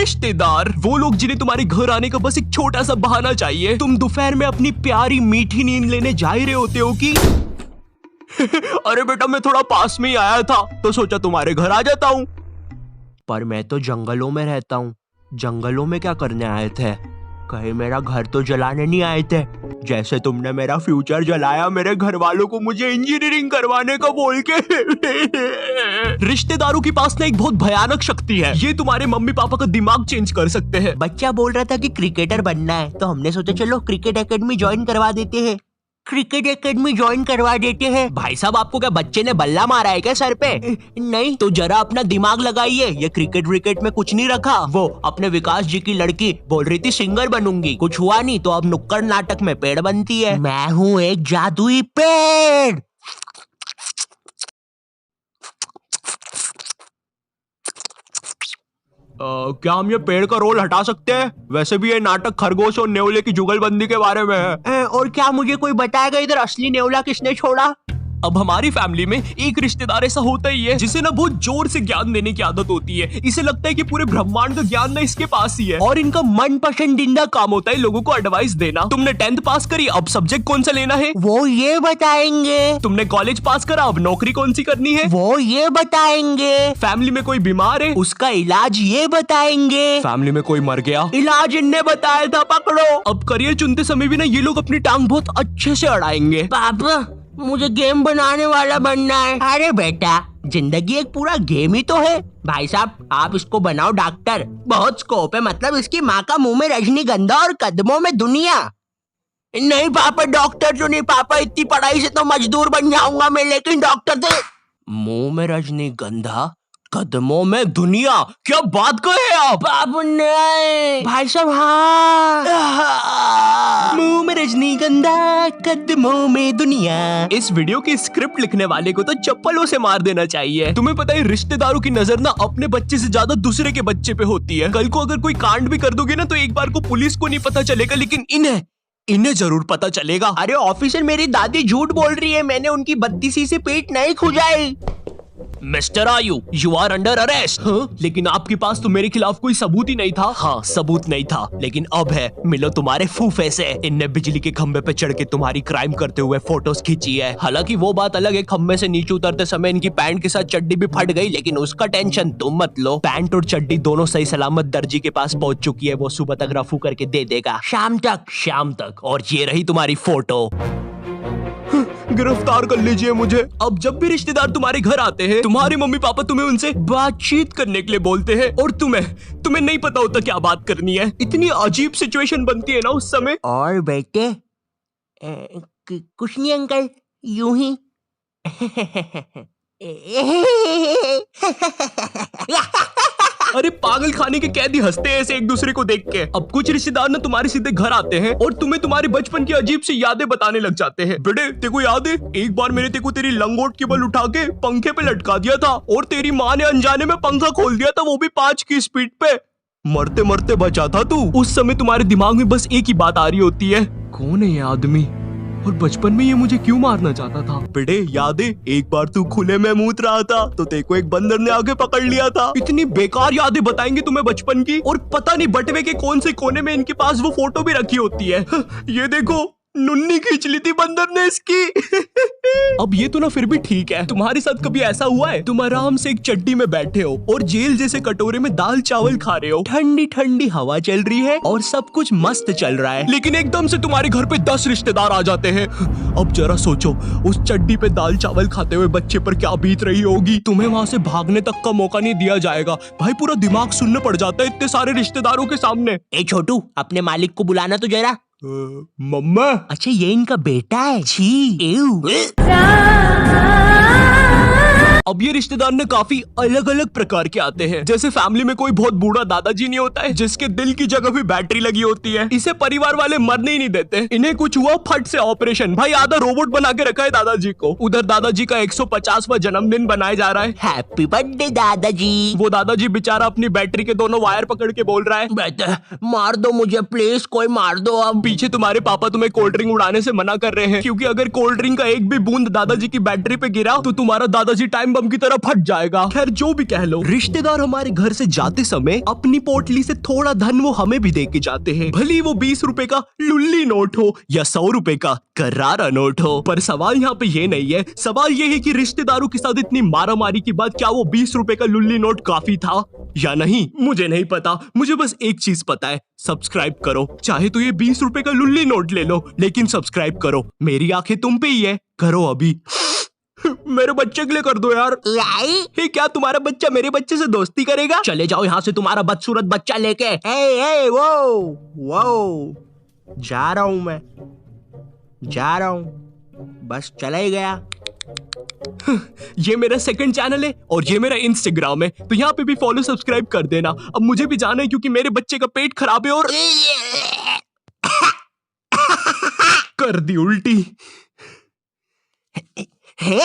रिश्तेदार, वो लोग जिन्हें तुम्हारे घर आने का बस एक छोटा सा बहाना चाहिए। तुम दोपहर में अपनी प्यारी मीठी नींद लेने जा ही रहे होते हो कि अरे बेटा मैं थोड़ा पास में ही आया था तो सोचा तुम्हारे घर आ जाता हूँ। पर मैं तो जंगलों में रहता हूँ, जंगलों में क्या करने आए थे? कहीं मेरा घर तो जलाने नहीं आए थे, जैसे तुमने मेरा फ्यूचर जलाया मेरे घर वालों को मुझे इंजीनियरिंग करवाने का बोल के। रिश्तेदारों के पास ना एक बहुत भयानक शक्ति है, ये तुम्हारे मम्मी पापा का दिमाग चेंज कर सकते हैं। बच्चा बोल रहा था कि क्रिकेटर बनना है, तो हमने सोचा चलो क्रिकेट एकेडमी ज्वाइन करवा देते हैं। क्रिकेट एकेडमी ज्वाइन करवा देते हैं। भाई साहब आपको क्या बच्चे ने बल्ला मारा है क्या सर पे? नहीं तो जरा अपना दिमाग लगाइए, ये क्रिकेट विकेट में कुछ नहीं रखा। वो अपने विकास जी की लड़की बोल रही थी सिंगर बनूंगी, कुछ हुआ नहीं तो अब नुक्कड़ नाटक में पेड़ बनती है। मैं हूँ एक जादुई पेड़। क्या हम ये पेड़ का रोल हटा सकते हैं? वैसे भी ये नाटक खरगोश और नेवले की जुगलबंदी के बारे में है। और क्या मुझे कोई बताएगा इधर असली नेवला किसने छोड़ा? अब हमारी फैमिली में एक रिश्तेदार ऐसा होता ही है जिसे ना बहुत जोर से ज्ञान देने की आदत होती है। इसे लगता है कि पूरे ब्रह्मांड का ज्ञान ना इसके पास ही है और इनका मन पसंदीदा काम होता है लोगों को एडवाइस देना। तुमने 10th पास करी, अब सब्जेक्ट कौन सा लेना है वो ये बताएंगे। तुमने कॉलेज पास करा, अब नौकरी कौन सी करनी है वो ये बताएंगे। फैमिली में कोई बीमार है, उसका इलाज ये बताएंगे। फैमिली में कोई मर गया, इलाज इनने बताया था, पकड़ो। अब करियर चुनते समय भी ना ये लोग अपनी टांग बहुत अच्छे से अड़ाएंगे। पापा मुझे गेम बनाने वाला बनना है। अरे बेटा जिंदगी एक पूरा गेम ही तो है। भाई साहब आप इसको बनाओ डॉक्टर, बहुत स्कोप है, मतलब इसकी माँ का मुंह में रजनीगंधा और कदमों में दुनिया। नहीं पापा डॉक्टर तो नहीं पापा, इतनी पढ़ाई से तो मजदूर बन जाऊंगा मैं, लेकिन डॉक्टर तो। मुंह में रजनीगंधा कदमों में दुनिया, क्या बात कहे आप? नहीं भाई साहब हाँ, मुंह में रजनीगंधा कदमों में दुनिया। इस वीडियो की स्क्रिप्ट लिखने वाले को तो चप्पलों से मार देना चाहिए। तुम्हें पता है रिश्तेदारों की नजर ना अपने बच्चे से ज्यादा दूसरे के बच्चे पे होती है। कल को अगर कोई कांड भी कर दोगे ना तो एक बार को पुलिस को नहीं पता चलेगा, लेकिन इन्हें जरूर पता चलेगा। अरे ऑफिसर मेरी दादी झूठ बोल रही है, मैंने उनकी 32 से पेट नहीं खुजाई। मिस्टर आयु यू आर अंडर अरेस्ट। लेकिन आपके पास तो मेरे खिलाफ कोई सबूत ही नहीं था। हाँ सबूत नहीं था, लेकिन अब है, मिलो तुम्हारे फूफे से। इनने बिजली के खंबे पे चढ़ के तुम्हारी क्राइम करते हुए फोटोज खींची है। हालांकि वो बात अलग है, खंबे से नीचे उतरते समय इनकी पैंट के साथ चड्डी भी फट गई, लेकिन उसका टेंशन तुम मत लो। पैंट और चड्डी दोनों सही सलामत दर्जी के पास पहुंच चुकी है, वो सुबह तक रफू करके दे देगा। शाम तक। और ये रही तुम्हारी फोटो। गिरफ्तार कर लीजिए मुझे। अब जब भी रिश्तेदार तुम्हारे घर आते हैं तुम्हारे मम्मी पापा तुम्हें उनसे बातचीत करने के लिए बोलते हैं और तुम्हें नहीं पता होता क्या बात करनी है। इतनी अजीब सिचुएशन बनती है ना उस समय। और बेटे कुछ नहीं अंकल, यूं ही। अरे पागल खाने के कैदी हंसते हैं ऐसे एक दूसरे को देख के। अब कुछ रिश्तेदार ना तुम्हारे सीधे घर आते हैं और तुम्हें तुम्हारे बचपन की अजीब सी यादें बताने लग जाते हैं। बेटे तेको याद है एक बार मैंने तेको तेरी लंगोट केबल उठा के पंखे पे लटका दिया था और तेरी माँ ने अनजाने में पंखा खोल दिया था, वो भी 5 की स्पीड पे। मरते मरते बचा था तू। उस समय तुम्हारे दिमाग में बस एक ही बात आ रही होती है, कौन है ये आदमी और बचपन में ये मुझे क्यों मारना चाहता था। बेटे याद है एक बार तू खुले में मूत रहा था तो तेको एक बंदर ने आके पकड़ लिया था। इतनी बेकार यादें बताएंगे तुम्हें बचपन की, और पता नहीं बटवे के कौन से कोने में इनके पास वो फोटो भी रखी होती है। ये देखो नुन्नी खींच ली थी बंदर ने इसकी। अब ये तो ना फिर भी ठीक है, तुम्हारे साथ कभी ऐसा हुआ है तुम आराम से एक चड्डी में बैठे हो और जेल जैसे कटोरे में दाल चावल खा रहे हो, ठंडी ठंडी हवा चल रही है और सब कुछ मस्त चल रहा है, लेकिन एकदम से तुम्हारे घर पे 10 रिश्तेदार आ जाते हैं। अब जरा सोचो उस चड्डी पे दाल चावल खाते हुए बच्चे पर क्या बीत रही होगी। तुम्हें वहां से भागने तक का मौका नहीं दिया जाएगा। भाई पूरा दिमाग सुनने पड़ जाता है इतने सारे रिश्तेदारों के सामने। ए छोटू अपने मालिक को बुलाना तो जरा। मम्मा। अच्छा ये इनका बेटा है। छी अब ये रिश्तेदार ने काफी अलग अलग प्रकार के आते हैं। जैसे फैमिली में कोई बहुत बूढ़ा दादाजी नहीं होता है जिसके दिल की जगह भी बैटरी लगी होती है, इसे परिवार वाले मरने ही नहीं देते। इन्हें कुछ हुआ फट से ऑपरेशन, भाई आधा रोबोट बना के रखा है दादाजी को। उधर दादाजी का 150वां जन्मदिन बनाया जा रहा है। हैप्पी बर्थडे दादाजी। वो दादाजी बेचारा अपनी बैटरी के दोनों वायर पकड़ के बोल रहा है, बेटा मार दो मुझे प्लीज, कोई मार दो। अब पीछे तुम्हारे पापा तुम्हें कोल्ड ड्रिंक उड़ाने से मना कर रहे हैं, क्योंकि अगर कोल्ड ड्रिंक का एक भी बूंद दादाजी की बैटरी पे गिरा तो तुम्हारा दादाजी टाइम टाइम बम की तरह फट जाएगा। खैर जो भी कह लो, रिश्तेदार हमारे घर से जाते समय अपनी पोटली से थोड़ा धन वो हमें भी दे के जाते हैं, भले ही वो 20 रुपए का लुल्ली नोट हो या 100 रुपए का करारा नोट हो। पर सवाल यहाँ पे ये नहीं है, सवाल ये है कि रिश्तेदारों के साथ इतनी मारामारी के बाद क्या वो 20 रुपए का लुल्ली नोट काफी था या नहीं, मुझे नहीं पता। मुझे बस एक चीज पता है, सब्सक्राइब करो। चाहे तो ये 20 रुपए का लुल्ली नोट ले लो, लेकिन सब्सक्राइब करो। मेरी आंखें तुम पे ही है, करो अभी। मेरे बच्चे के लिए कर दो यार। हे, क्या तुम्हारा बच्चा मेरे बच्चे से दोस्ती करेगा? चले जाओ यहाँ से तुम्हारा बदसूरत बच्चा लेके। वो जा रहा हूँ, मैं जा रहा हूँ, बस चला ही गया। ये मेरा सेकंड चैनल है और ये मेरा इंस्टाग्राम है, तो यहाँ पे भी फॉलो सब्सक्राइब कर देना। अब मुझे भी जाना है क्योंकि मेरे बच्चे का पेट खराब है और कर दी उल्टी। है